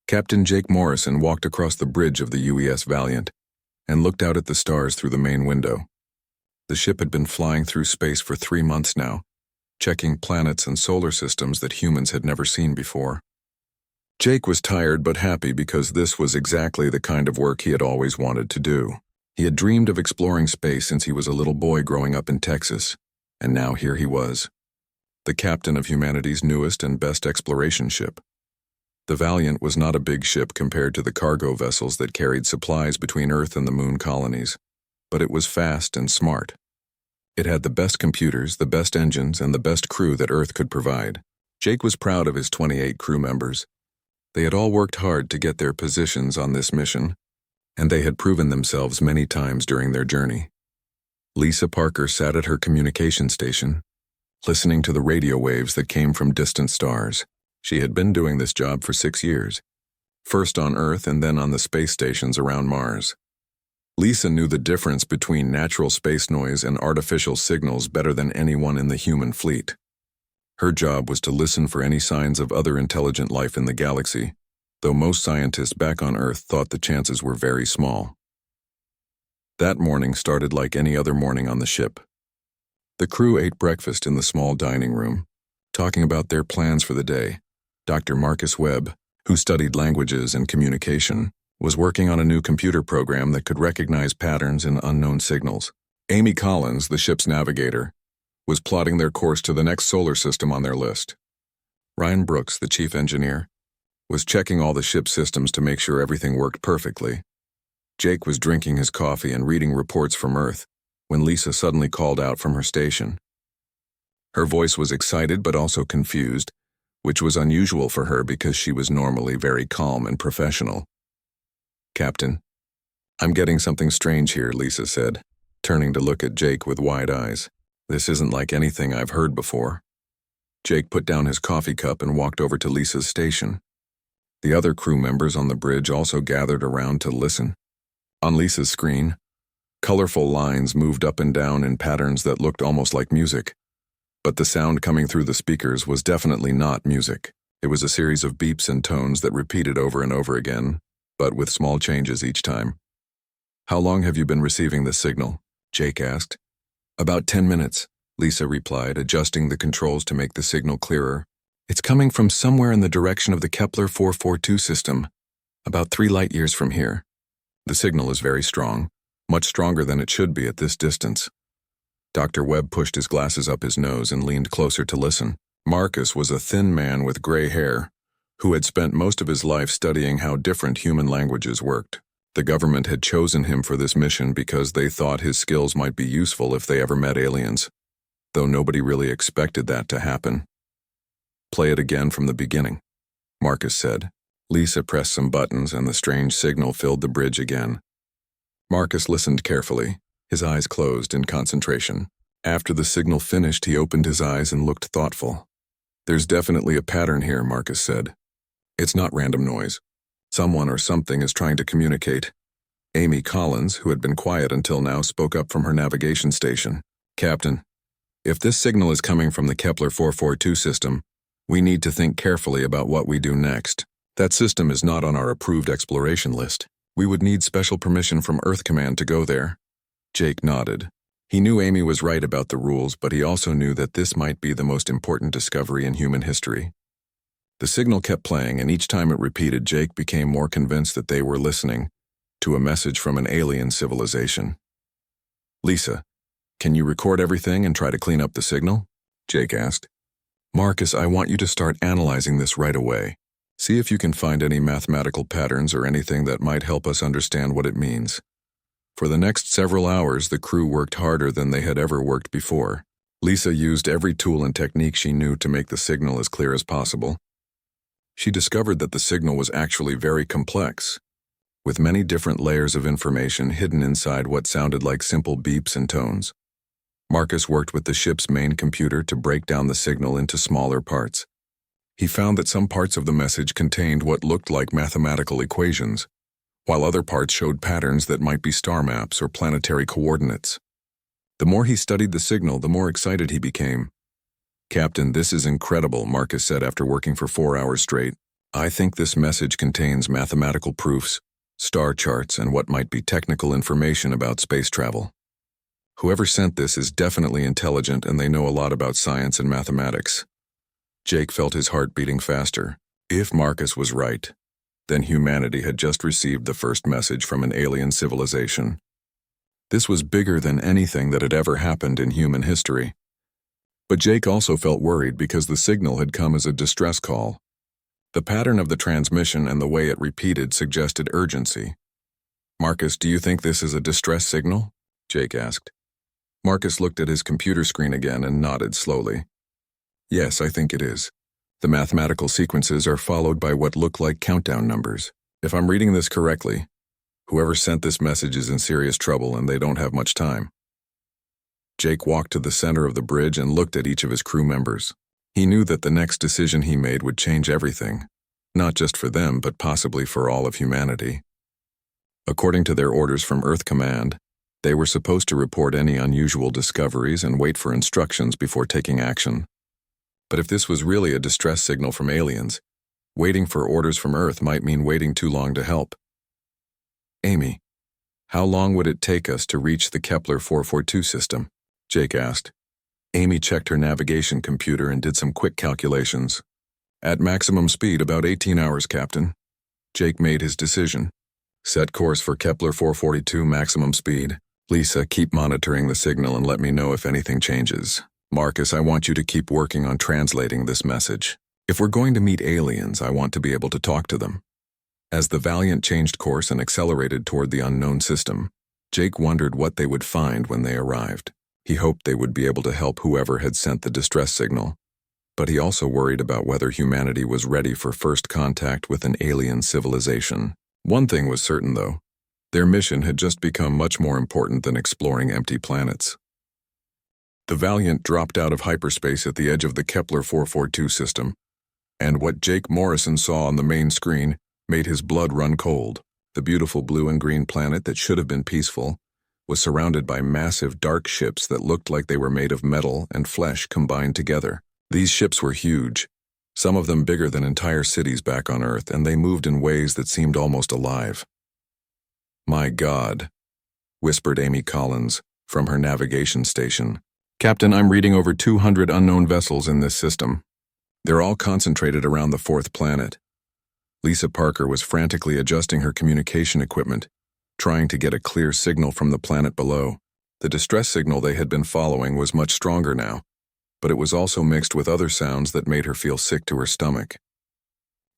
Captain Jake Morrison walked across the bridge of the UES Valiant and looked out at the stars through the main window. The ship had been flying through space for 3 months now, checking planets and solar systems that humans had never seen before. Jake was tired but happy because this was exactly the kind of work he had always wanted to do. He had dreamed of exploring space since he was a little boy growing up in Texas, and now here he was, the captain of humanity's newest and best exploration ship. The Valiant was not a big ship compared to the cargo vessels that carried supplies between Earth and the moon colonies, but it was fast and smart. It had the best computers, the best engines, and the best crew that Earth could provide. Jake was proud of his 28 crew members. They had all worked hard to get their positions on this mission, and they had proven themselves many times during their journey. Lisa Parker sat at her communication station, listening to the radio waves that came from distant stars. She had been doing this job for 6 years, first on Earth and then on the space stations around Mars. Lisa knew the difference between natural space noise and artificial signals better than anyone in the human fleet. Her job was to listen for any signs of other intelligent life in the galaxy, though most scientists back on Earth thought the chances were very small. That morning started like any other morning on the ship. The crew ate breakfast in the small dining room, talking about their plans for the day. Dr. Marcus Webb, who studied languages and communication, was working on a new computer program that could recognize patterns in unknown signals. Amy Collins, the ship's navigator, was plotting their course to the next solar system on their list. Ryan Brooks, the chief engineer, was checking all the ship's systems to make sure everything worked perfectly. Jake was drinking his coffee and reading reports from Earth when Lisa suddenly called out from her station. Her voice was excited but also confused, which was unusual for her because she was normally very calm and professional. "Captain, I'm getting something strange here," Lisa said, turning to look at Jake with wide eyes. "This isn't like anything I've heard before." Jake put down his coffee cup and walked over to Lisa's station. The other crew members on the bridge also gathered around to listen. On Lisa's screen, colorful lines moved up and down in patterns that looked almost like music. But the sound coming through the speakers was definitely not music. It was a series of beeps and tones that repeated over and over again, but with small changes each time. "How long have you been receiving this signal?" Jake asked. "About 10 minutes, Lisa replied, adjusting the controls to make the signal clearer. "It's coming from somewhere in the direction of the Kepler 442 system, about 3 light years from here. The signal is very strong, much stronger than it should be at this distance." Dr. Webb pushed his glasses up his nose and leaned closer to listen. Marcus was a thin man with gray hair, who had spent most of his life studying how different human languages worked. The government had chosen him for this mission because they thought his skills might be useful if they ever met aliens, though nobody really expected that to happen. "Play it again from the beginning," Marcus said. Lisa pressed some buttons and the strange signal filled the bridge again. Marcus listened carefully, his eyes closed in concentration. After the signal finished, he opened his eyes and looked thoughtful. "There's definitely a pattern here," Marcus said. "It's not random noise. Someone or something is trying to communicate." Amy Collins, who had been quiet until now, spoke up from her navigation station. "Captain, if this signal is coming from the Kepler 442 system, we need to think carefully about what we do next. That system is not on our approved exploration list. We would need special permission from Earth Command to go there." Jake nodded. He knew Amy was right about the rules, but he also knew that this might be the most important discovery in human history. The signal kept playing, and each time it repeated, Jake became more convinced that they were listening to a message from an alien civilization. "Lisa, can you record everything and try to clean up the signal?" Jake asked. "Marcus, I want you to start analyzing this right away. See if you can find any mathematical patterns or anything that might help us understand what it means." For the next several hours, the crew worked harder than they had ever worked before. Lisa used every tool and technique she knew to make the signal as clear as possible. She discovered that the signal was actually very complex, with many different layers of information hidden inside what sounded like simple beeps and tones. Marcus worked with the ship's main computer to break down the signal into smaller parts. He found that some parts of the message contained what looked like mathematical equations, while other parts showed patterns that might be star maps or planetary coordinates. The more he studied the signal, the more excited he became. "Captain, this is incredible," Marcus said after working for 4 hours straight. I think this message contains mathematical proofs, star charts, and what might be technical information about space travel. Whoever sent this is definitely intelligent and they know a lot about science and mathematics. Jake felt his heart beating faster. If Marcus was right, then humanity had just received the first message from an alien civilization. This was bigger than anything that had ever happened in human history. But Jake also felt worried because the signal had come as a distress call. The pattern of the transmission and the way it repeated suggested urgency. "Marcus, do you think this is a distress signal?" Jake asked. Marcus looked at his computer screen again and nodded slowly. "Yes, I think it is. The mathematical sequences are followed by what look like countdown numbers. If I'm reading this correctly, whoever sent this message is in serious trouble and they don't have much time." Jake walked to the center of the bridge and looked at each of his crew members. He knew that the next decision he made would change everything, not just for them, but possibly for all of humanity. According to their orders from Earth Command, they were supposed to report any unusual discoveries and wait for instructions before taking action. But if this was really a distress signal from aliens, waiting for orders from Earth might mean waiting too long to help. "Amy, how long would it take us to reach the Kepler 442 system?" Jake asked. Amy checked her navigation computer and did some quick calculations. "At maximum speed, about 18 hours, Captain." Jake made his decision. "Set course for Kepler 442 maximum speed. Lisa, keep monitoring the signal and let me know if anything changes. Marcus, I want you to keep working on translating this message. If we're going to meet aliens, I want to be able to talk to them." As the Valiant changed course and accelerated toward the unknown system, Jake wondered what they would find when they arrived. He hoped they would be able to help whoever had sent the distress signal, but he also worried about whether humanity was ready for first contact with an alien civilization. One thing was certain, though. Their mission had just become much more important than exploring empty planets. The Valiant dropped out of hyperspace at the edge of the Kepler 442 system, and what Jake Morrison saw on the main screen made his blood run cold. The beautiful blue and green planet that should have been peaceful was surrounded by massive dark ships that looked like they were made of metal and flesh combined together. These ships were huge, some of them bigger than entire cities back on Earth, and they moved in ways that seemed almost alive. "My God," whispered Amy Collins from her navigation station. "Captain, I'm reading over 200 unknown vessels in this system. They're all concentrated around the fourth planet." Lisa Parker was frantically adjusting her communication equipment, trying to get a clear signal from the planet below. The distress signal they had been following was much stronger now, but it was also mixed with other sounds that made her feel sick to her stomach.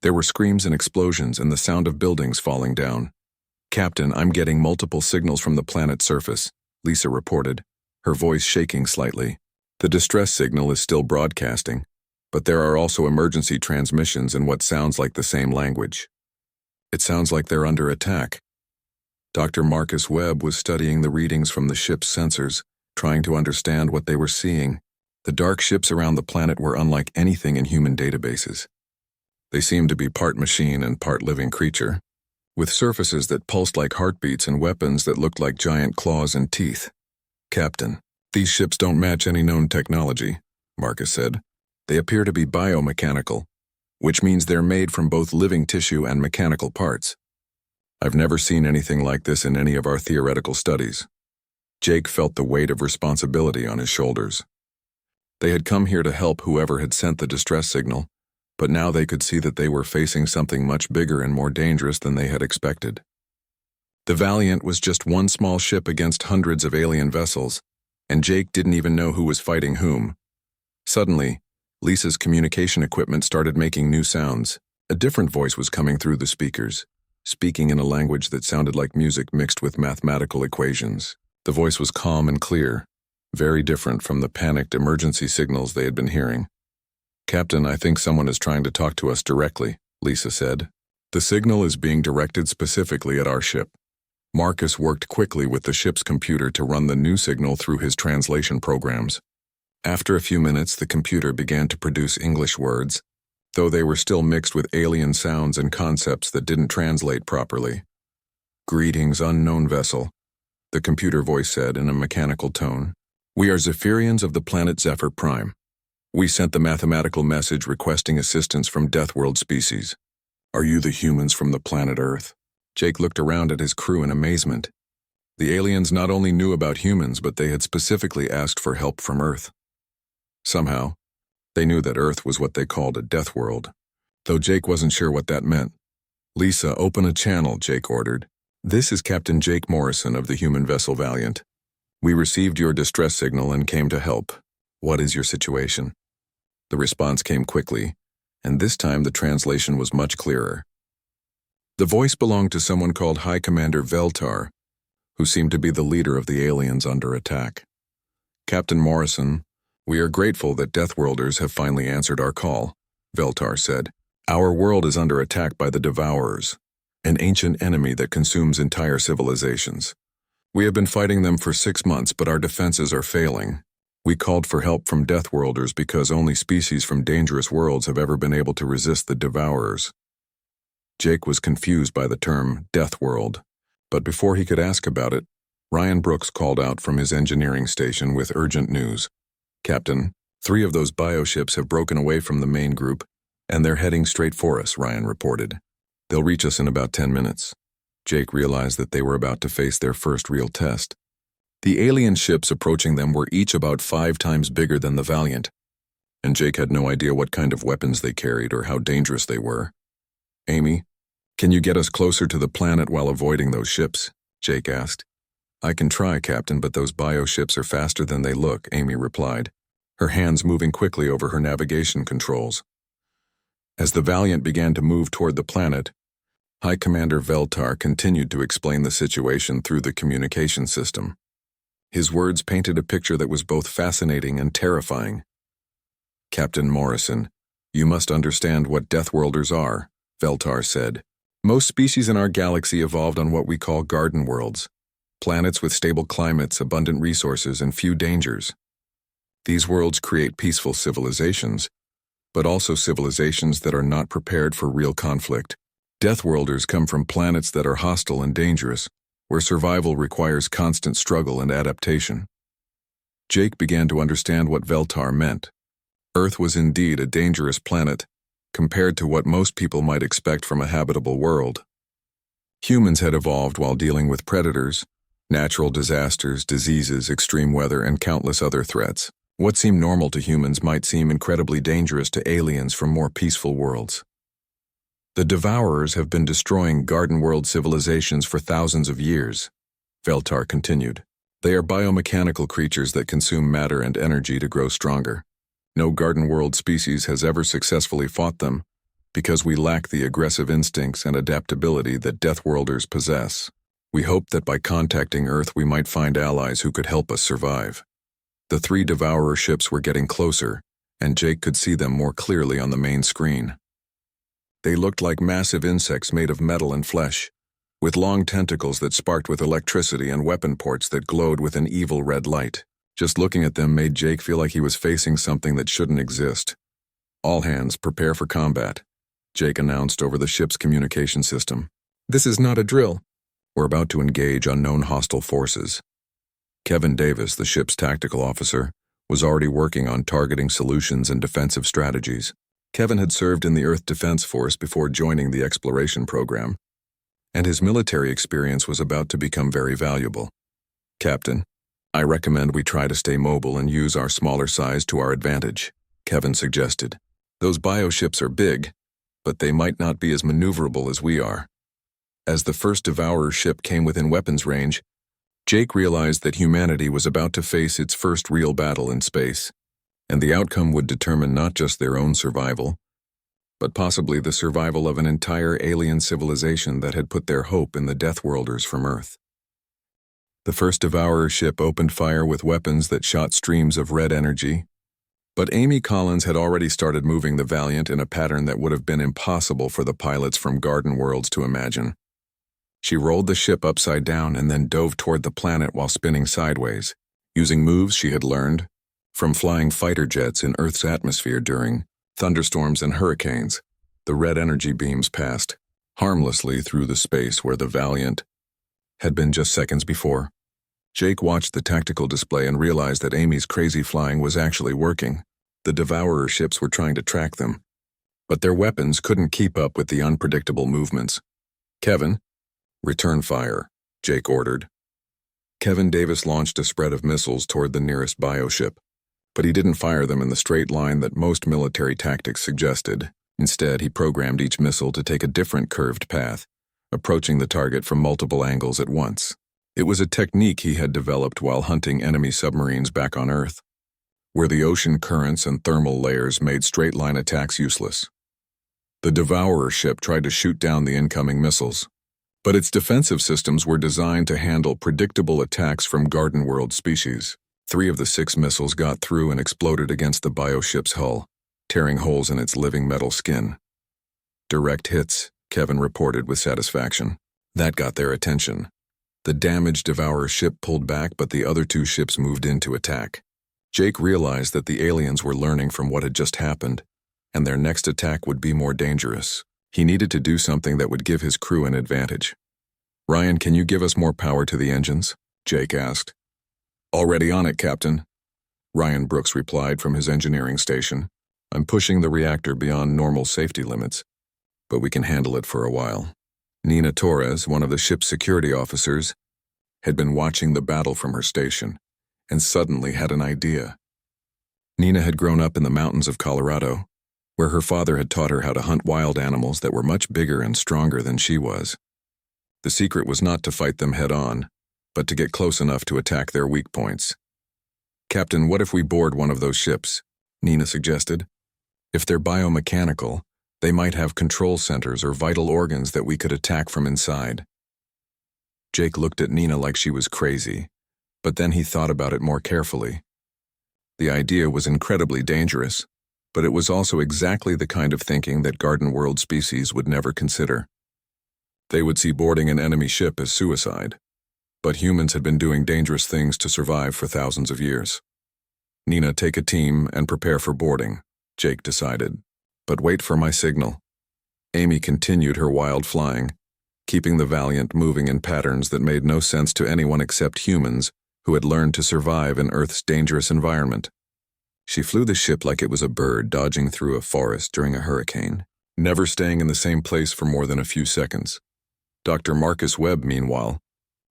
There were screams and explosions and the sound of buildings falling down. "Captain, I'm getting multiple signals from the planet's surface," Lisa reported, her voice shaking slightly. "The distress signal is still broadcasting, but there are also emergency transmissions in what sounds like the same language. It sounds like they're under attack." Dr. Marcus Webb was studying the readings from the ship's sensors, trying to understand what they were seeing. The dark ships around the planet were unlike anything in human databases. They seemed to be part machine and part living creature, with surfaces that pulsed like heartbeats and weapons that looked like giant claws and teeth. "Captain, these ships don't match any known technology," Marcus said. "They appear to be biomechanical, which means they're made from both living tissue and mechanical parts. I've never seen anything like this in any of our theoretical studies." Jake felt the weight of responsibility on his shoulders. They had come here to help whoever had sent the distress signal, but now they could see that they were facing something much bigger and more dangerous than they had expected. The Valiant was just one small ship against hundreds of alien vessels, and Jake didn't even know who was fighting whom. Suddenly, Lisa's communication equipment started making new sounds. A different voice was coming through the speakers, speaking in a language that sounded like music mixed with mathematical equations. The voice was calm and clear, very different from the panicked emergency signals they had been hearing. "Captain, I think someone is trying to talk to us directly," Lisa said. "The signal is being directed specifically at our ship." Marcus worked quickly with the ship's computer to run the new signal through his translation programs. After a few minutes, the computer began to produce English words, though they were still mixed with alien sounds and concepts that didn't translate properly. "Greetings, unknown vessel," the computer voice said in a mechanical tone. "We are Zephyrians of the planet Zephyr Prime. We sent the mathematical message requesting assistance from Deathworld species. Are you the humans from the planet Earth? Jake looked around at his crew in amazement. The aliens not only knew about humans, but they had specifically asked for help from Earth. Somehow, they knew that Earth was what they called a death world, though Jake wasn't sure what that meant. "Lisa, open a channel," Jake ordered. "This is Captain Jake Morrison of the human vessel Valiant. We received your distress signal and came to help. What is your situation?" The response came quickly, and this time the translation was much clearer. The voice belonged to someone called High Commander Veltar, who seemed to be the leader of the aliens under attack. "Captain Morrison, we are grateful that Deathworlders have finally answered our call," Veltar said. "Our world is under attack by the Devourers, an ancient enemy that consumes entire civilizations. We have been fighting them for 6 months, but our defenses are failing. We called for help from Deathworlders because only species from dangerous worlds have ever been able to resist the Devourers." Jake was confused by the term Death World, but before he could ask about it, Ryan Brooks called out from his engineering station with urgent news. "Captain, 3 of those bioships have broken away from the main group, and they're heading straight for us," Ryan reported. "They'll reach us in about 10 minutes. Jake realized that they were about to face their first real test. The alien ships approaching them were each about 5 times bigger than the Valiant, and Jake had no idea what kind of weapons they carried or how dangerous they were. "Amy, can you get us closer to the planet while avoiding those ships?" Jake asked. "I can try, Captain, but those bioships are faster than they look," Amy replied, her hands moving quickly over her navigation controls. As the Valiant began to move toward the planet, High Commander Veltar continued to explain the situation through the communication system. His words painted a picture that was both fascinating and terrifying. "Captain Morrison, you must understand what Deathworlders are," Veltar said. "Most species in our galaxy evolved on what we call garden worlds, planets with stable climates, abundant resources, and few dangers. These worlds create peaceful civilizations, but also civilizations that are not prepared for real conflict. Deathworlders come from planets that are hostile and dangerous, where survival requires constant struggle and adaptation." Jake began to understand what Veltar meant. Earth was indeed a dangerous planet, compared to what most people might expect from a habitable world. Humans had evolved while dealing with predators, natural disasters, diseases, extreme weather, and countless other threats. What seemed normal to humans might seem incredibly dangerous to aliens from more peaceful worlds. "The Devourers have been destroying garden world civilizations for thousands of years," Veltar continued. "They are biomechanical creatures that consume matter and energy to grow stronger. No garden world species has ever successfully fought them, because we lack the aggressive instincts and adaptability that Deathworlders possess. We hoped that by contacting Earth we might find allies who could help us survive." The 3 Devourer ships were getting closer, and Jake could see them more clearly on the main screen. They looked like massive insects made of metal and flesh, with long tentacles that sparked with electricity and weapon ports that glowed with an evil red light. Just looking at them made Jake feel like he was facing something that shouldn't exist. "All hands, prepare for combat," Jake announced over the ship's communication system. "This is not a drill. We're about to engage unknown hostile forces." Kevin Davis, the ship's tactical officer, was already working on targeting solutions and defensive strategies. Kevin had served in the Earth Defense Force before joining the exploration program, and his military experience was about to become very valuable. "Captain, I recommend we try to stay mobile and use our smaller size to our advantage," Kevin suggested. "Those bioships are big, but they might not be as maneuverable as we are." As the first Devourer ship came within weapons range, Jake realized that humanity was about to face its first real battle in space, and the outcome would determine not just their own survival, but possibly the survival of an entire alien civilization that had put their hope in the Deathworlders from Earth. The first Devourer ship opened fire with weapons that shot streams of red energy, but Amy Collins had already started moving the Valiant in a pattern that would have been impossible for the pilots from Garden Worlds to imagine. She rolled the ship upside down and then dove toward the planet while spinning sideways, using moves she had learned from flying fighter jets in Earth's atmosphere during thunderstorms and hurricanes. The red energy beams passed harmlessly through the space where the Valiant had been just seconds before. Jake watched the tactical display and realized that Amy's crazy flying was actually working. The Devourer ships were trying to track them, but their weapons couldn't keep up with the unpredictable movements. "Kevin, return fire," Jake ordered. Kevin Davis launched a spread of missiles toward the nearest bioship, but he didn't fire them in the straight line that most military tactics suggested. Instead, he programmed each missile to take a different curved path, approaching the target from multiple angles at once. It was a technique he had developed while hunting enemy submarines back on Earth, where the ocean currents and thermal layers made straight-line attacks useless. The Devourer ship tried to shoot down the incoming missiles, but its defensive systems were designed to handle predictable attacks from Garden World species. 3 of the 6 missiles got through and exploded against the bioship's hull, tearing holes in its living metal skin. "Direct hits," Kevin reported with satisfaction. That got their attention. The damaged Devourer ship pulled back, but the other 2 ships moved in to attack. Jake realized that the aliens were learning from what had just happened, and their next attack would be more dangerous. He needed to do something that would give his crew an advantage. "Ryan, can you give us more power to the engines?" Jake asked. "Already on it, Captain," Ryan Brooks replied from his engineering station. "I'm pushing the reactor beyond normal safety limits, but we can handle it for a while." Nina Torres, one of the ship's security officers, had been watching the battle from her station, and suddenly had an idea. Nina had grown up in the mountains of Colorado, where her father had taught her how to hunt wild animals that were much bigger and stronger than she was. The secret was not to fight them head-on, but to get close enough to attack their weak points. "Captain, what if we board one of those ships?" Nina suggested. "If they're biomechanical, they might have control centers or vital organs that we could attack from inside." Jake looked at Nina like she was crazy, but then he thought about it more carefully. The idea was incredibly dangerous, but it was also exactly the kind of thinking that Garden World species would never consider. They would see boarding an enemy ship as suicide, but humans had been doing dangerous things to survive for thousands of years. "Nina, take a team and prepare for boarding," Jake decided. "But wait for my signal." Amy continued her wild flying, keeping the Valiant moving in patterns that made no sense to anyone except humans who had learned to survive in Earth's dangerous environment. She flew the ship like it was a bird dodging through a forest during a hurricane, never staying in the same place for more than a few seconds. Dr. Marcus Webb, meanwhile,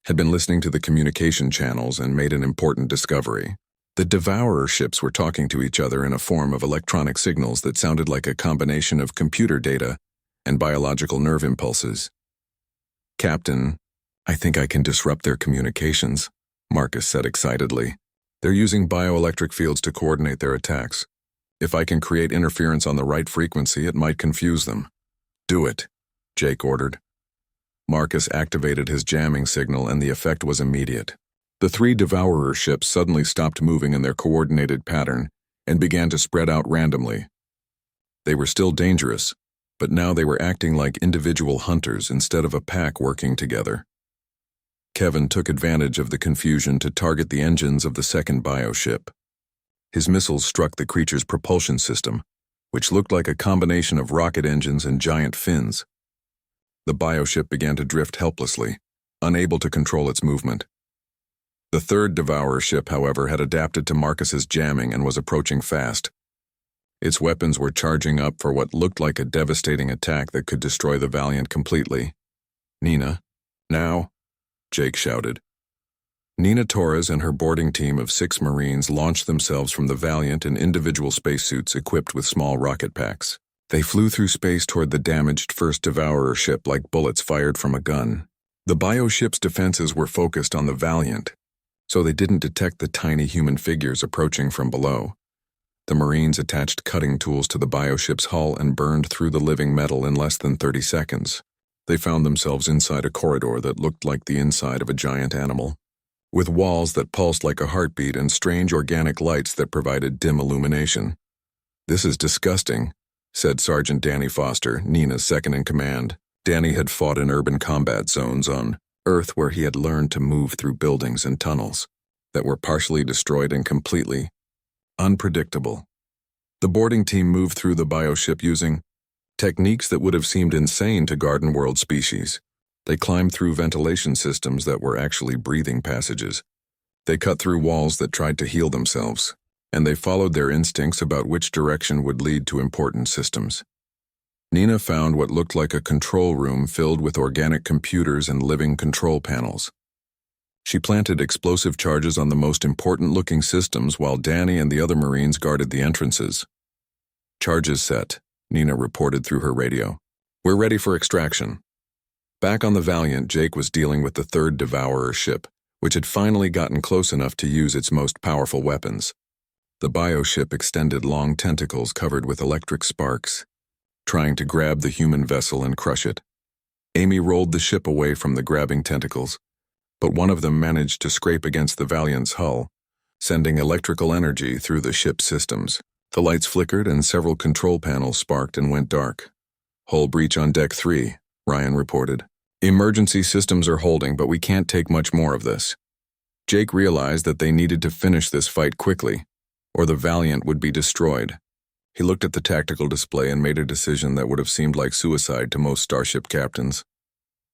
had been listening to the communication channels and made an important discovery. The Devourer ships were talking to each other in a form of electronic signals that sounded like a combination of computer data and biological nerve impulses. "Captain, I think I can disrupt their communications," Marcus said excitedly. "They're using bioelectric fields to coordinate their attacks. If I can create interference on the right frequency, it might confuse them." "Do it," Jake ordered. Marcus activated his jamming signal, and the effect was immediate. The 3 Devourer ships suddenly stopped moving in their coordinated pattern and began to spread out randomly. They were still dangerous, but now they were acting like individual hunters instead of a pack working together. Kevin took advantage of the confusion to target the engines of the second bioship. His missiles struck the creature's propulsion system, which looked like a combination of rocket engines and giant fins. The bioship began to drift helplessly, unable to control its movement. The third Devourer ship, however, had adapted to Marcus's jamming and was approaching fast. Its weapons were charging up for what looked like a devastating attack that could destroy the Valiant completely. "Nina, now," Jake shouted. Nina Torres and her boarding team of 6 Marines launched themselves from the Valiant in individual spacesuits equipped with small rocket packs. They flew through space toward the damaged first Devourer ship like bullets fired from a gun. The bioship's defenses were focused on the Valiant, so they didn't detect the tiny human figures approaching from below. The Marines attached cutting tools to the bioship's hull and burned through the living metal in less than 30 seconds. They found themselves inside a corridor that looked like the inside of a giant animal, with walls that pulsed like a heartbeat and strange organic lights that provided dim illumination. "This is disgusting," said Sergeant Danny Foster, Nina's second-in-command. Danny had fought in urban combat zones on Earth where he had learned to move through buildings and tunnels that were partially destroyed and completely unpredictable. The boarding team moved through the bioship using techniques that would have seemed insane to Garden World species. They climbed through ventilation systems that were actually breathing passages. They cut through walls that tried to heal themselves, and they followed their instincts about which direction would lead to important systems. Nina found what looked like a control room filled with organic computers and living control panels. She planted explosive charges on the most important-looking systems while Danny and the other Marines guarded the entrances. "Charges set," Nina reported through her radio. "We're ready for extraction." Back on the Valiant, Jake was dealing with the third Devourer ship, which had finally gotten close enough to use its most powerful weapons. The bioship extended long tentacles covered with electric sparks, trying to grab the human vessel and crush it. Amy rolled the ship away from the grabbing tentacles, but one of them managed to scrape against the Valiant's hull, sending electrical energy through the ship's systems. The lights flickered and several control panels sparked and went dark. "Hull breach on Deck 3, Ryan reported. "Emergency systems are holding, but we can't take much more of this." Jake realized that they needed to finish this fight quickly, or the Valiant would be destroyed. He looked at the tactical display and made a decision that would have seemed like suicide to most starship captains.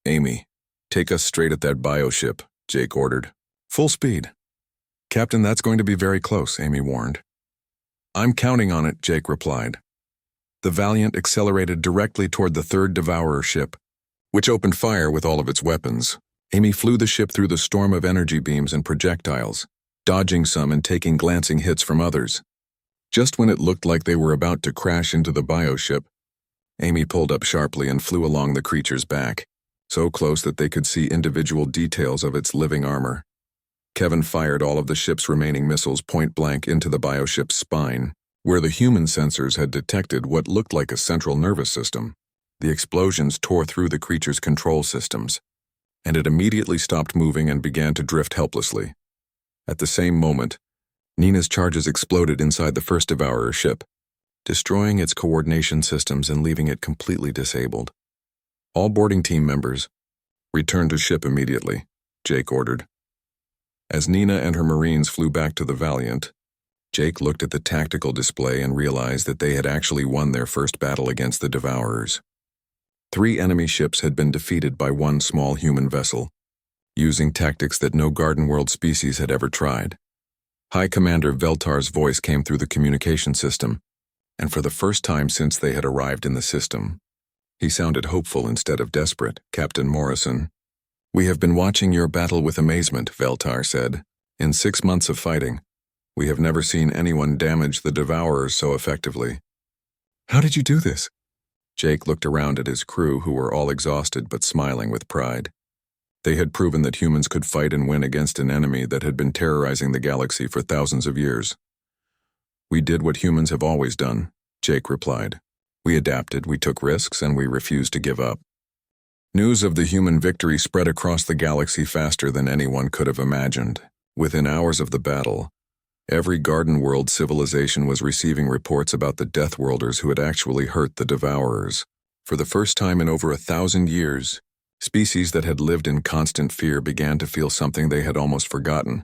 "Amy, take us straight at that bioship," Jake ordered. "Full speed." "Captain, that's going to be very close," Amy warned. "I'm counting on it," Jake replied. The Valiant accelerated directly toward the third Devourer ship, which opened fire with all of its weapons. Amy flew the ship through the storm of energy beams and projectiles, dodging some and taking glancing hits from others. Just when it looked like they were about to crash into the bioship, Amy pulled up sharply and flew along the creature's back, so close that they could see individual details of its living armor. Kevin fired all of the ship's remaining missiles point-blank into the bioship's spine, where the human sensors had detected what looked like a central nervous system. The explosions tore through the creature's control systems, and it immediately stopped moving and began to drift helplessly. At the same moment, Nina's charges exploded inside the first Devourer ship, destroying its coordination systems and leaving it completely disabled. "All boarding team members, return to ship immediately," Jake ordered. As Nina and her Marines flew back to the Valiant, Jake looked at the tactical display and realized that they had actually won their first battle against the Devourers. 3 enemy ships had been defeated by 1 small human vessel, using tactics that no Garden World species had ever tried. High Commander Veltar's voice came through the communication system, and for the first time since they had arrived in the system, he sounded hopeful instead of desperate. "Captain Morrison, we have been watching your battle with amazement," Veltar said. "In 6 months of fighting, we have never seen anyone damage the Devourers so effectively." "How did you do this?" Jake looked around at his crew, who were all exhausted but smiling with pride. They had proven that humans could fight and win against an enemy that had been terrorizing the galaxy for thousands of years. "We did what humans have always done," Jake replied. "We adapted, we took risks, and we refused to give up." News of the human victory spread across the galaxy faster than anyone could have imagined. Within hours of the battle, every Garden World civilization was receiving reports about the Deathworlders who had actually hurt the Devourers. For the first time in over 1,000 years, species that had lived in constant fear began to feel something they had almost forgotten: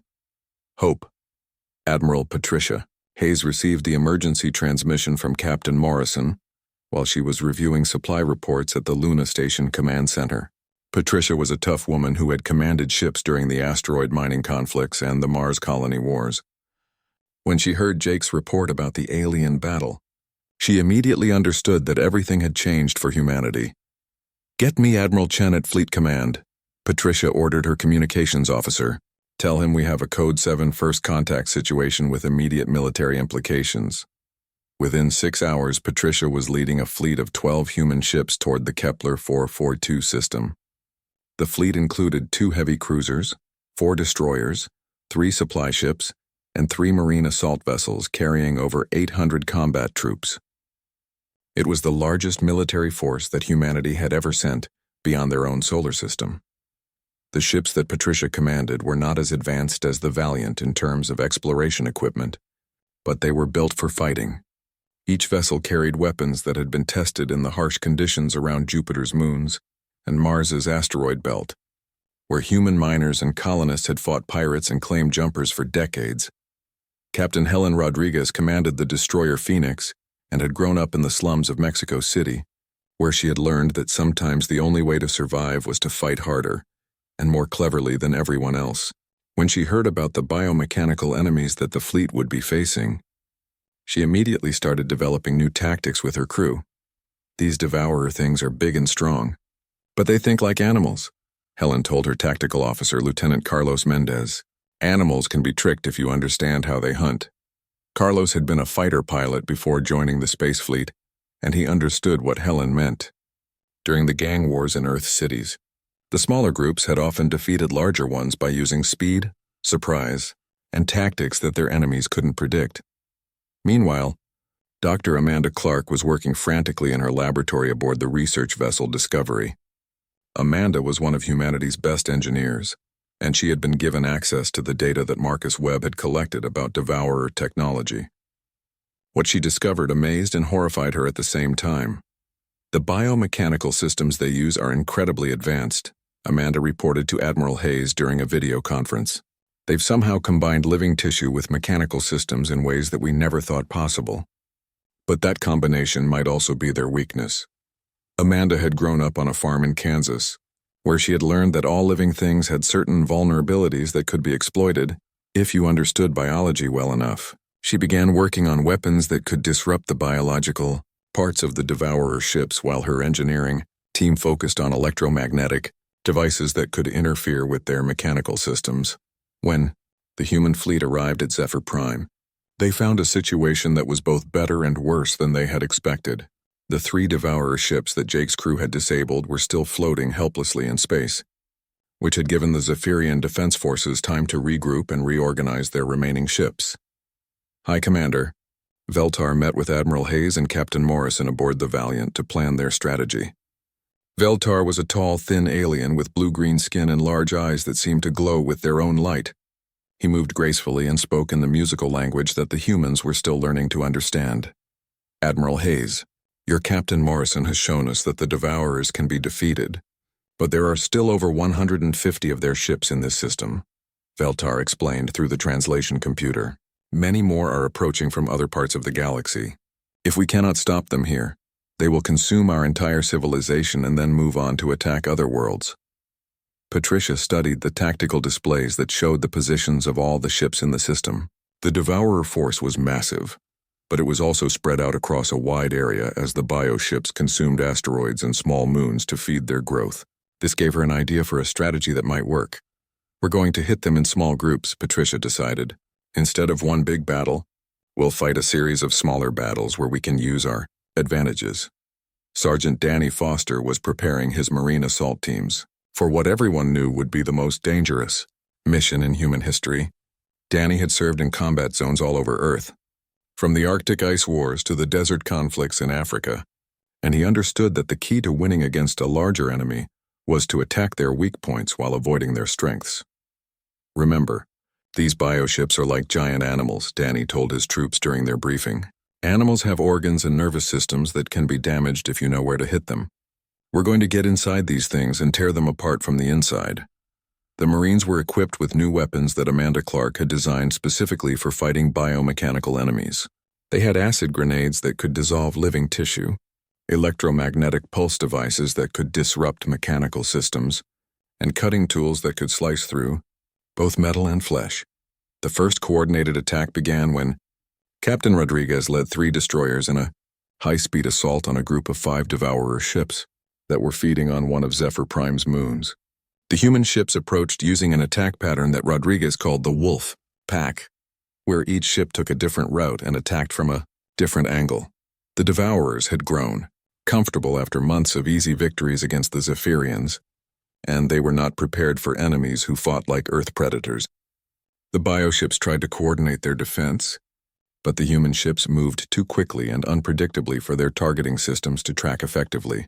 hope. Admiral Patricia Hayes received the emergency transmission from Captain Morrison while she was reviewing supply reports at the Luna Station Command Center. Patricia was a tough woman who had commanded ships during the asteroid mining conflicts and the Mars colony wars. When she heard Jake's report about the alien battle, she immediately understood that everything had changed for humanity. "Get me Admiral Chen at Fleet Command," Patricia ordered her communications officer. "Tell him we have a Code 7 first contact situation with immediate military implications." Within 6 hours, Patricia was leading a fleet of 12 human ships toward the Kepler 442 system. The fleet included 2 heavy cruisers, 4 destroyers, 3 supply ships, and 3 marine assault vessels carrying over 800 combat troops. It was the largest military force that humanity had ever sent beyond their own solar system. The ships that Patricia commanded were not as advanced as the Valiant in terms of exploration equipment, but they were built for fighting. Each vessel carried weapons that had been tested in the harsh conditions around Jupiter's moons and Mars's asteroid belt, where human miners and colonists had fought pirates and claimed jumpers for decades. Captain Helen Rodriguez commanded the destroyer Phoenix and had grown up in the slums of Mexico City, where she had learned that sometimes the only way to survive was to fight harder and more cleverly than everyone else. When she heard about the biomechanical enemies that the fleet would be facing, she immediately started developing new tactics with her crew. These devourer things are big and strong, but they think like animals, Helen told her tactical officer, Lieutenant Carlos Mendez. Animals can be tricked if you understand how they hunt. Carlos had been a fighter pilot before joining the space fleet, and he understood what Helen meant. During the gang wars in Earth cities, the smaller groups had often defeated larger ones by using speed, surprise, and tactics that their enemies couldn't predict. Meanwhile, Dr. Amanda Clark was working frantically in her laboratory aboard the research vessel Discovery. Amanda was one of humanity's best engineers, and she had been given access to the data that Marcus Webb had collected about devourer technology. What she discovered amazed and horrified her at the same time. The biomechanical systems they use are incredibly advanced, Amanda reported to Admiral Hayes during a video conference. They've somehow combined living tissue with mechanical systems in ways that we never thought possible. But that combination might also be their weakness. Amanda had grown up on a farm in Kansas, where she had learned that all living things had certain vulnerabilities that could be exploited if you understood biology well enough. She began working on weapons that could disrupt the biological parts of the devourer ships, while her engineering team focused on electromagnetic devices that could interfere with their mechanical systems. When the human fleet arrived at Zephyr Prime, they found a situation that was both better and worse than they had expected. The 3 devourer ships that Jake's crew had disabled were still floating helplessly in space, which had given the Zephyrian Defense Forces time to regroup and reorganize their remaining ships. High Commander Veltar met with Admiral Hayes and Captain Morrison aboard the Valiant to plan their strategy. Veltar was a tall, thin alien with blue-green skin and large eyes that seemed to glow with their own light. He moved gracefully and spoke in the musical language that the humans were still learning to understand. Admiral Hayes, your Captain Morrison has shown us that the Devourers can be defeated, but there are still over 150 of their ships in this system, Veltar explained through the translation computer. Many more are approaching from other parts of the galaxy. If we cannot stop them here, they will consume our entire civilization and then move on to attack other worlds. Patricia studied the tactical displays that showed the positions of all the ships in the system. The Devourer force was massive, but it was also spread out across a wide area as the bioships consumed asteroids and small moons to feed their growth. This gave her an idea for a strategy that might work. We're going to hit them in small groups, Patricia decided. Instead of one big battle, we'll fight a series of smaller battles where we can use our advantages. Sergeant Danny Foster was preparing his Marine assault teams for what everyone knew would be the most dangerous mission in human history. Danny had served in combat zones all over Earth, from the Arctic ice wars to the desert conflicts in Africa, and he understood that the key to winning against a larger enemy was to attack their weak points while avoiding their strengths. Remember, these bioships are like giant animals, Danny told his troops during their briefing. Animals have organs and nervous systems that can be damaged if you know where to hit them. We're going to get inside these things and tear them apart from the inside. The Marines were equipped with new weapons that Amanda Clark had designed specifically for fighting biomechanical enemies. They had acid grenades that could dissolve living tissue, electromagnetic pulse devices that could disrupt mechanical systems, and cutting tools that could slice through both metal and flesh. The first coordinated attack began when Captain Rodriguez led 3 destroyers in a high-speed assault on a group of 5 Devourer ships that were feeding on one of Zephyr Prime's moons. The human ships approached using an attack pattern that Rodriguez called the Wolf Pack, where each ship took a different route and attacked from a different angle. The Devourers had grown, comfortable after months of easy victories against the Zephyrians, and they were not prepared for enemies who fought like Earth predators. The bioships tried to coordinate their defense, but the human ships moved too quickly and unpredictably for their targeting systems to track effectively.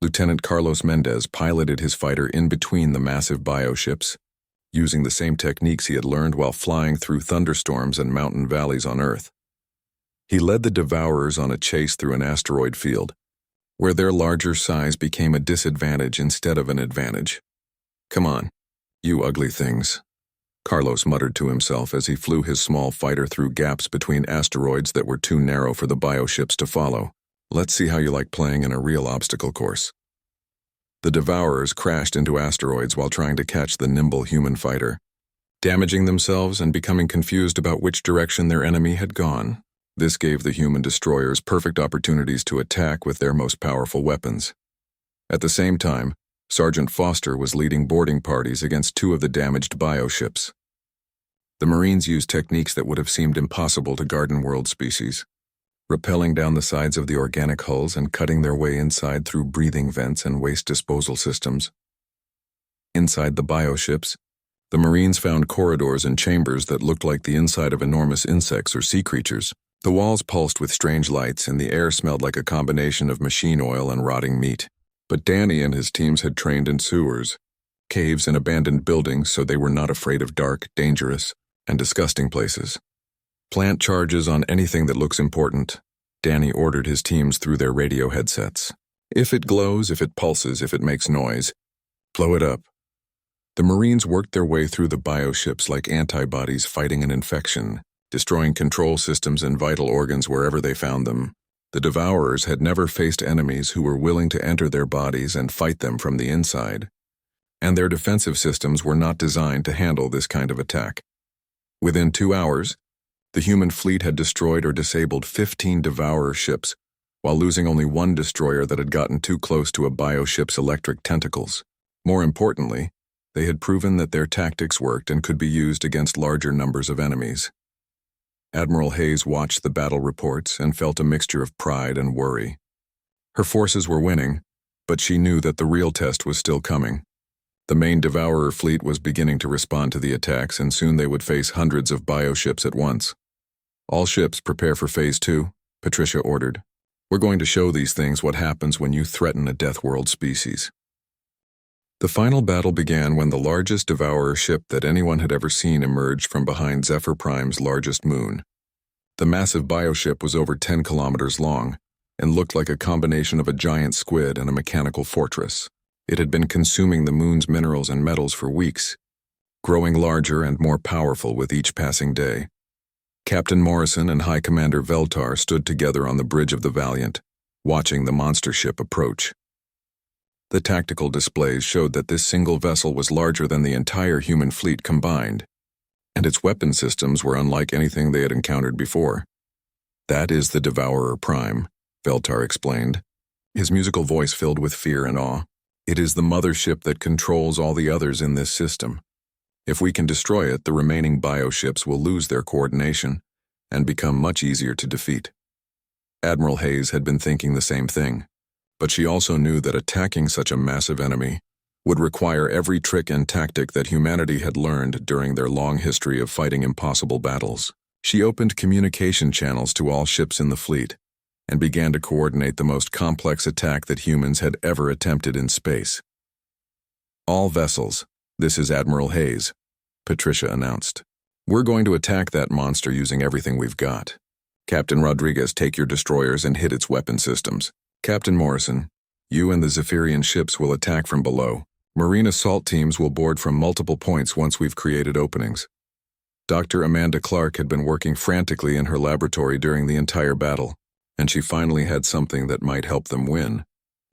Lieutenant Carlos Mendez piloted his fighter in between the massive bioships, using the same techniques he had learned while flying through thunderstorms and mountain valleys on Earth. He led the Devourers on a chase through an asteroid field, where their larger size became a disadvantage instead of an advantage. "Come on, you ugly things," Carlos muttered to himself as he flew his small fighter through gaps between asteroids that were too narrow for the bioships to follow. "Let's see how you like playing in a real obstacle course." The Devourers crashed into asteroids while trying to catch the nimble human fighter, damaging themselves and becoming confused about which direction their enemy had gone. This gave the human destroyers perfect opportunities to attack with their most powerful weapons. At the same time, Sergeant Foster was leading boarding parties against two of the damaged bioships. The Marines used techniques that would have seemed impossible to garden world species, rappelling down the sides of the organic hulls and cutting their way inside through breathing vents and waste disposal systems. Inside the bioships, the Marines found corridors and chambers that looked like the inside of enormous insects or sea creatures. The walls pulsed with strange lights, and the air smelled like a combination of machine oil and rotting meat. But Danny and his teams had trained in sewers, caves, and abandoned buildings, so they were not afraid of dark, dangerous, and disgusting places. Plant charges on anything that looks important, Danny ordered his teams through their radio headsets. If it glows, if it pulses, if it makes noise, blow it up. The Marines worked their way through the bioships like antibodies fighting an infection, destroying control systems and vital organs wherever they found them. The Devourers had never faced enemies who were willing to enter their bodies and fight them from the inside, and their defensive systems were not designed to handle this kind of attack. Within 2 hours, the human fleet had destroyed or disabled 15 Devourer ships, while losing only one destroyer that had gotten too close to a bioship's electric tentacles. More importantly, they had proven that their tactics worked and could be used against larger numbers of enemies. Admiral Hayes watched the battle reports and felt a mixture of pride and worry. Her forces were winning, but she knew that the real test was still coming. The main Devourer fleet was beginning to respond to the attacks, and soon they would face hundreds of bioships at once. All ships prepare for Phase 2, Patricia ordered. We're going to show these things what happens when you threaten a Deathworld species. The final battle began when the largest Devourer ship that anyone had ever seen emerged from behind Zephyr Prime's largest moon. The massive bioship was over 10 kilometers long and looked like a combination of a giant squid and a mechanical fortress. It had been consuming the moon's minerals and metals for weeks, growing larger and more powerful with each passing day. Captain Morrison and High Commander Veltar stood together on the bridge of the Valiant, watching the monster ship approach. The tactical displays showed that this single vessel was larger than the entire human fleet combined, and its weapon systems were unlike anything they had encountered before. That is the Devourer Prime, Veltar explained, his musical voice filled with fear and awe. It is the mothership that controls all the others in this system. If we can destroy it, the remaining bioships will lose their coordination and become much easier to defeat. Admiral Hayes had been thinking the same thing, but she also knew that attacking such a massive enemy would require every trick and tactic that humanity had learned during their long history of fighting impossible battles. She opened communication channels to all ships in the fleet and began to coordinate the most complex attack that humans had ever attempted in space. All vessels, this is Admiral Hayes, Patricia announced. We're going to attack that monster using everything we've got. Captain Rodriguez, take your destroyers and hit its weapon systems. Captain Morrison, you and the Zephyrian ships will attack from below. Marine assault teams will board from multiple points once we've created openings. Dr. Amanda Clark had been working frantically in her laboratory during the entire battle, and she finally had something that might help them win.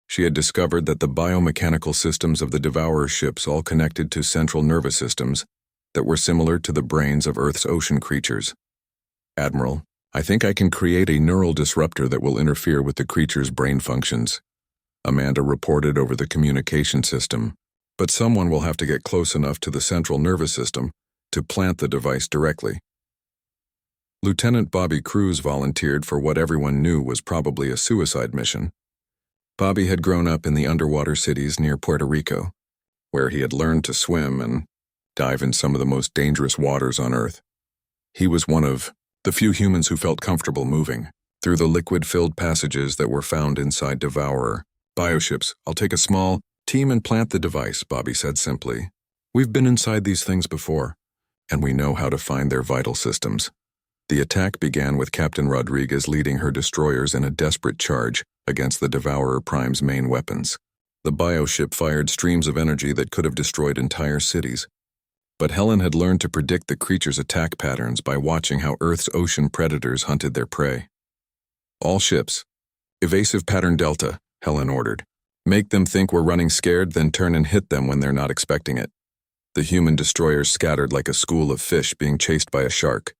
She had discovered that the biomechanical systems of the Devourer ships all connected to central nervous systems that were similar to the brains of Earth's ocean creatures. Admiral, I think I can create a neural disruptor that will interfere with the creature's brain functions, Amanda reported over the communication system, but someone will have to get close enough to the central nervous system to plant the device directly. Lieutenant Bobby Cruz volunteered for what everyone knew was probably a suicide mission. Bobby had grown up in the underwater cities near Puerto Rico, where he had learned to swim and dive in some of the most dangerous waters on Earth. He was one of the few humans who felt comfortable moving through the liquid-filled passages that were found inside Devourer bioships. I'll take a small team and plant the device, Bobby said simply. We've been inside these things before, and we know how to find their vital systems. The attack began with Captain Rodriguez leading her destroyers in a desperate charge against the Devourer Prime's main weapons. The bioship fired streams of energy that could have destroyed entire cities. But Helen had learned to predict the creature's attack patterns by watching how Earth's ocean predators hunted their prey. All ships, evasive pattern Delta, Helen ordered. Make them think we're running scared, then turn and hit them when they're not expecting it. The human destroyers scattered like a school of fish being chased by a shark,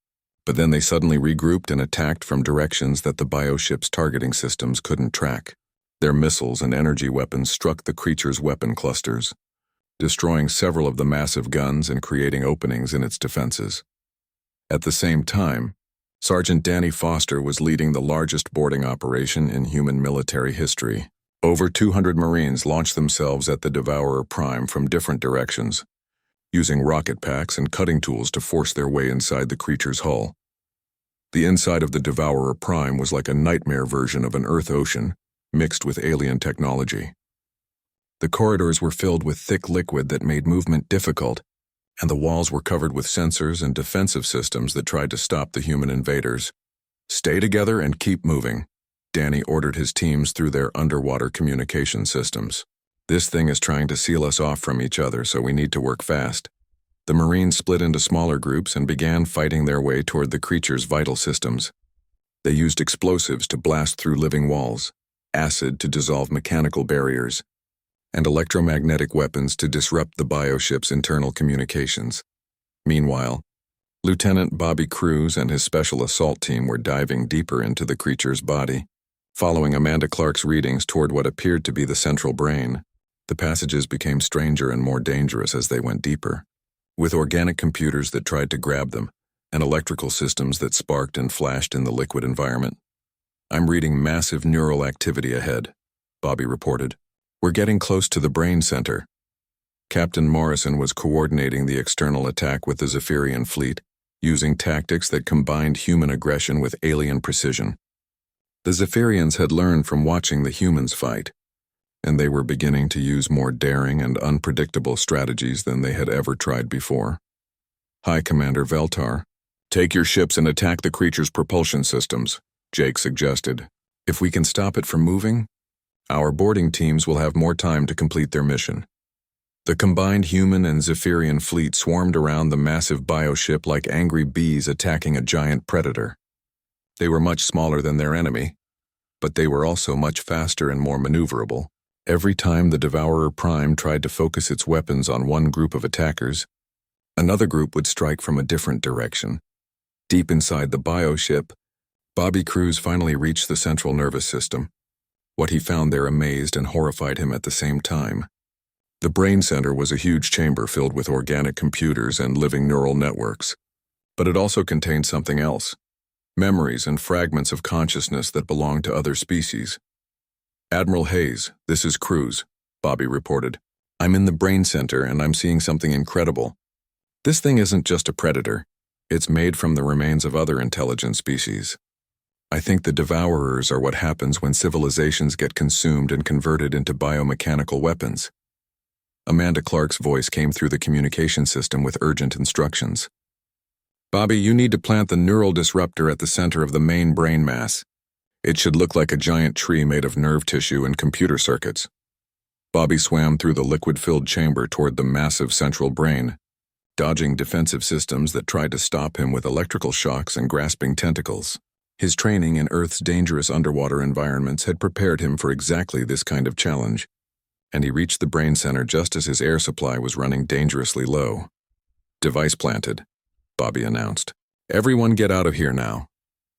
But then they suddenly regrouped and attacked from directions that the bioship's targeting systems couldn't track. Their missiles and energy weapons struck the creature's weapon clusters, destroying several of the massive guns and creating openings in its defenses. At the same time, Sergeant Danny Foster was leading the largest boarding operation in human military history. Over 200 Marines launched themselves at the Devourer Prime from different directions, using rocket packs and cutting tools to force their way inside the creature's hull. The inside of the Devourer Prime was like a nightmare version of an Earth ocean, mixed with alien technology. The corridors were filled with thick liquid that made movement difficult, and the walls were covered with sensors and defensive systems that tried to stop the human invaders. "Stay together and keep moving," Danny ordered his teams through their underwater communication systems. "This thing is trying to seal us off from each other, so we need to work fast." The Marines split into smaller groups and began fighting their way toward the creature's vital systems. They used explosives to blast through living walls, acid to dissolve mechanical barriers, and electromagnetic weapons to disrupt the bioship's internal communications. Meanwhile, Lieutenant Bobby Cruz and his special assault team were diving deeper into the creature's body. Following Amanda Clark's readings toward what appeared to be the central brain, the passages became stranger and more dangerous as they went deeper, with organic computers that tried to grab them and electrical systems that sparked and flashed in the liquid environment. "I'm reading massive neural activity ahead," Bobby reported. "We're getting close to the brain center." Captain Morrison was coordinating the external attack with the Zephyrian fleet, using tactics that combined human aggression with alien precision. The Zephyrians had learned from watching the humans fight, and they were beginning to use more daring and unpredictable strategies than they had ever tried before. High Commander Veltar, "Take your ships and attack the creature's propulsion systems," Jake suggested. "If we can stop it from moving, our boarding teams will have more time to complete their mission." The combined human and Zephyrian fleet swarmed around the massive bioship like angry bees attacking a giant predator. They were much smaller than their enemy, but they were also much faster and more maneuverable. Every time the Devourer Prime tried to focus its weapons on one group of attackers, another group would strike from a different direction. Deep inside the bioship, Bobby Cruz finally reached the central nervous system. What he found there amazed and horrified him at the same time. The brain center was a huge chamber filled with organic computers and living neural networks. But it also contained something else: memories and fragments of consciousness that belonged to other species. "Admiral Hayes, this is Cruz," Bobby reported. "I'm in the brain center and I'm seeing something incredible. This thing isn't just a predator. It's made from the remains of other intelligent species. I think the Devourers are what happens when civilizations get consumed and converted into biomechanical weapons." Amanda Clark's voice came through the communication system with urgent instructions. "Bobby, you need to plant the neural disruptor at the center of the main brain mass. It should look like a giant tree made of nerve tissue and computer circuits." Bobby swam through the liquid-filled chamber toward the massive central brain, dodging defensive systems that tried to stop him with electrical shocks and grasping tentacles. His training in Earth's dangerous underwater environments had prepared him for exactly this kind of challenge, and he reached the brain center just as his air supply was running dangerously low. "Device planted," Bobby announced. "Everyone get out of here now."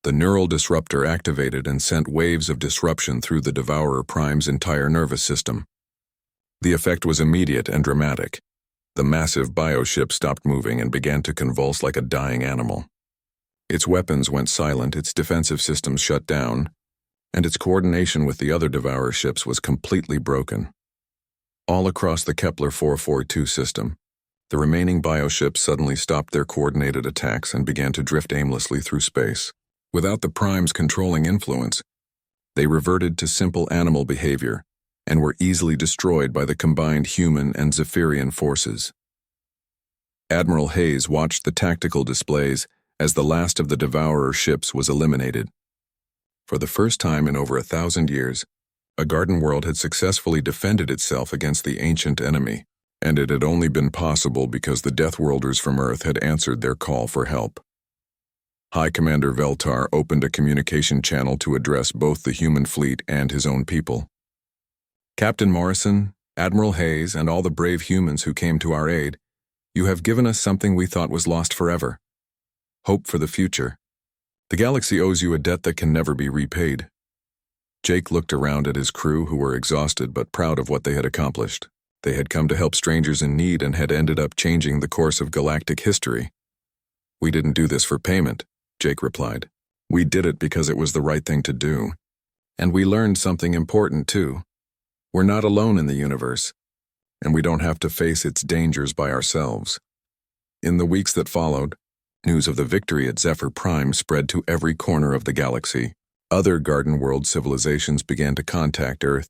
The neural disruptor activated and sent waves of disruption through the Devourer Prime's entire nervous system. The effect was immediate and dramatic. The massive bioship stopped moving and began to convulse like a dying animal. Its weapons went silent, its defensive systems shut down, and its coordination with the other Devourer ships was completely broken. All across the Kepler 442 system, the remaining bioships suddenly stopped their coordinated attacks and began to drift aimlessly through space. Without the Prime's controlling influence, they reverted to simple animal behavior and were easily destroyed by the combined human and Zephyrian forces. Admiral Hayes watched the tactical displays as the last of the Devourer ships was eliminated. For the first time in over 1,000 years, a garden world had successfully defended itself against the ancient enemy, and it had only been possible because the Deathworlders from Earth had answered their call for help. High Commander Veltar opened a communication channel to address both the human fleet and his own people. "Captain Morrison, Admiral Hayes, and all the brave humans who came to our aid, you have given us something we thought was lost forever. Hope for the future. The galaxy owes you a debt that can never be repaid. Jake looked around at his crew, who were exhausted but proud of what they had accomplished. They had come to help strangers in need and had ended up changing the course of galactic history. "We didn't do this for payment," Jake replied. "We did it because it was the right thing to do. And we learned something important too. We're not alone in the universe, and we don't have to face its dangers by ourselves." In the weeks that followed, news of the victory at Zephyr Prime spread to every corner of the galaxy. Other Garden World civilizations began to contact Earth,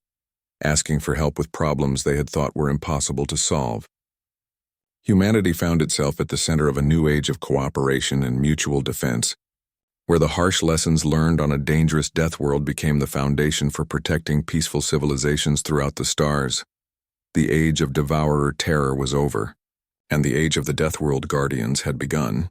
asking for help with problems they had thought were impossible to solve. Humanity found itself at the center of a new age of cooperation and mutual defense, where the harsh lessons learned on a dangerous death world became the foundation for protecting peaceful civilizations throughout the stars. The age of devourer terror was over, and the age of the Deathworld Guardians had begun.